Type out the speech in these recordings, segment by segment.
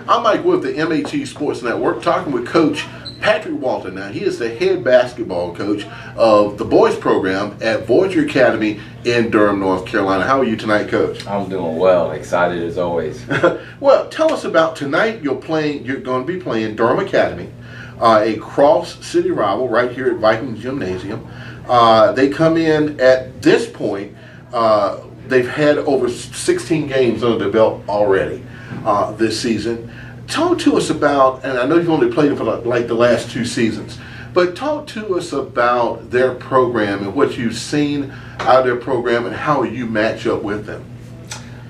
I'm Mike with the MHE Sports Network, talking with Coach Patrick Walton. Now, he is the head basketball coach of the boys program at Voyager Academy in Durham, North Carolina. How are you tonight, Coach? I'm doing well. Excited as always. Well, tell us about tonight. You're going to be playing Durham Academy, a cross-city rival right here at Vikings Gymnasium. They come in at this point. They've had over 16 games under their belt already this season. Talk to us about, and I know you've only played them for like the last 2 seasons, but talk to us about their program and what you've seen out of their program and how you match up with them.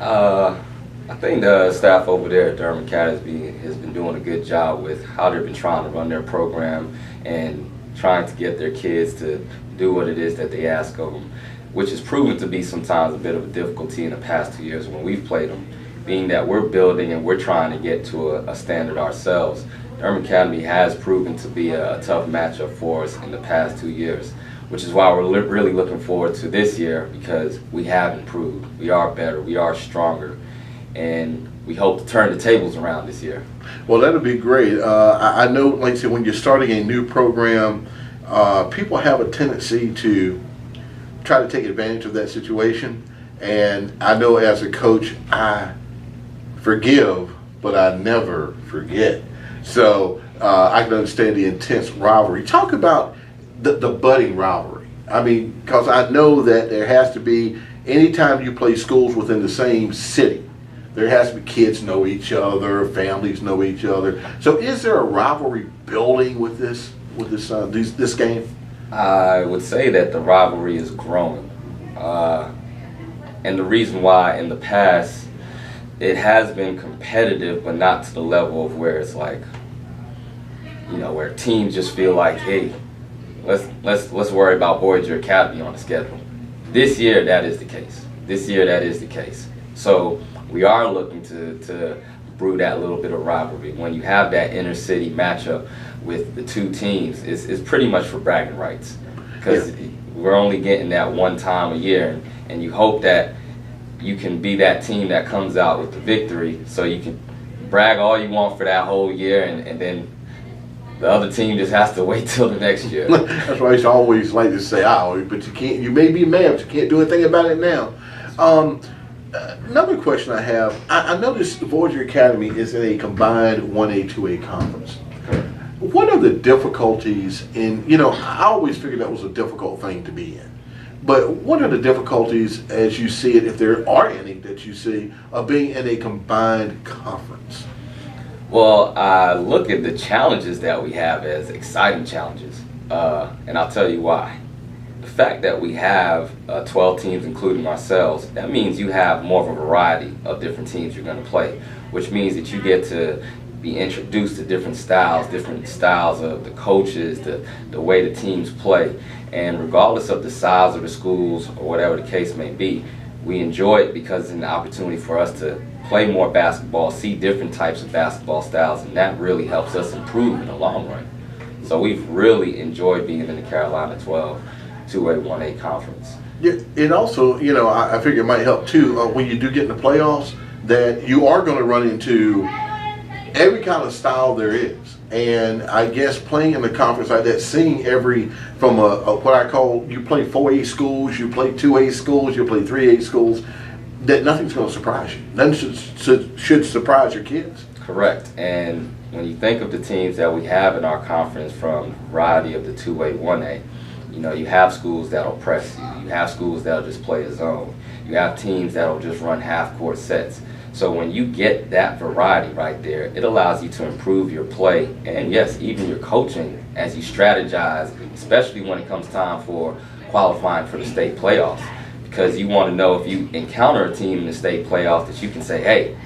I think the staff over there at Durham Academy has been doing a good job with how they've been trying to run their program and trying to get their kids to do what it is that they ask of them, which has proven to be sometimes a bit of a difficulty in the past 2 years when we've played them, being that we're building and we're trying to get to a standard ourselves. Durham Academy has proven to be a tough matchup for us in the past 2 years, which is why we're really looking forward to this year, because we have improved. We are better, we are stronger, and we hope to turn the tables around this year. Well, that'll be great. I know, like I said, when you're starting a new program, people have a tendency to try to take advantage of that situation. And I know as a coach, I forgive, but I never forget. So I can understand the intense rivalry. Talk about the budding rivalry. I mean, because I know that there has to be, anytime you play schools within the same city, there has to be kids know each other, families know each other. So is there a rivalry building with this game? I would say that the rivalry is growing. And the reason why in the past it has been competitive, but not to the level of where it's like, you know, where teams just feel like, hey, let's worry about Voyager Academy on the schedule. This year that is the case. This year that is the case. So we are looking to brew that little bit of rivalry. When you have that inner city matchup with the two teams, it's pretty much for bragging rights, because we're only getting that one time a year, and you hope that you can be that team that comes out with the victory, so you can brag all you want for that whole year, and then the other team just has to wait till the next year. That's why I always like to say, "Oh, but you can't. You may be mad, but you can't do anything about it now." Another question I have: I noticed the Voyager Academy is in a combined 1A, 2A conference. What are the difficulties in? You know, I always figured that was a difficult thing to be in. But what are the difficulties, as you see it, if there are any that you see, of being in a combined conference? Well, I look at the challenges that we have as exciting challenges, and I'll tell you why. The fact that we have 12 teams, including ourselves, that means you have more of a variety of different teams you're going to play, which means that you get to be introduced to different styles of the coaches, the way the teams play. And regardless of the size of the schools or whatever the case may be, we enjoy it because it's an opportunity for us to play more basketball, see different types of basketball styles, and that really helps us improve in the long run. So we've really enjoyed being in the Carolina 12 2A, 1A conference. Yeah, it also, you know, I figure it might help too when you do get in the playoffs, that you are going to run into every kind of style there is. And I guess playing in a conference like that, seeing from what I call, you play 4A schools, you play 2A schools, you play 3A schools, that nothing's going to surprise you. Nothing should surprise your kids. Correct. And when you think of the teams that we have in our conference, from a variety of the 2A, 1A, you know, you have schools that'll press you. You have schools that'll just play a zone. You have teams that'll just run half-court sets. So when you get that variety right there, it allows you to improve your play and, yes, even your coaching as you strategize, especially when it comes time for qualifying for the state playoffs. Because you want to know, if you encounter a team in the state playoffs, that you can say, hey,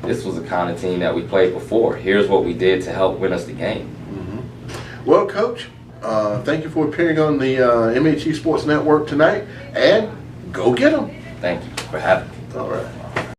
this was the kind of team that we played before. Here's what we did to help win us the game. Mm-hmm. Well, Coach, thank you for appearing on the MHE Sports Network tonight, and go get them. Thank you for having me. All right.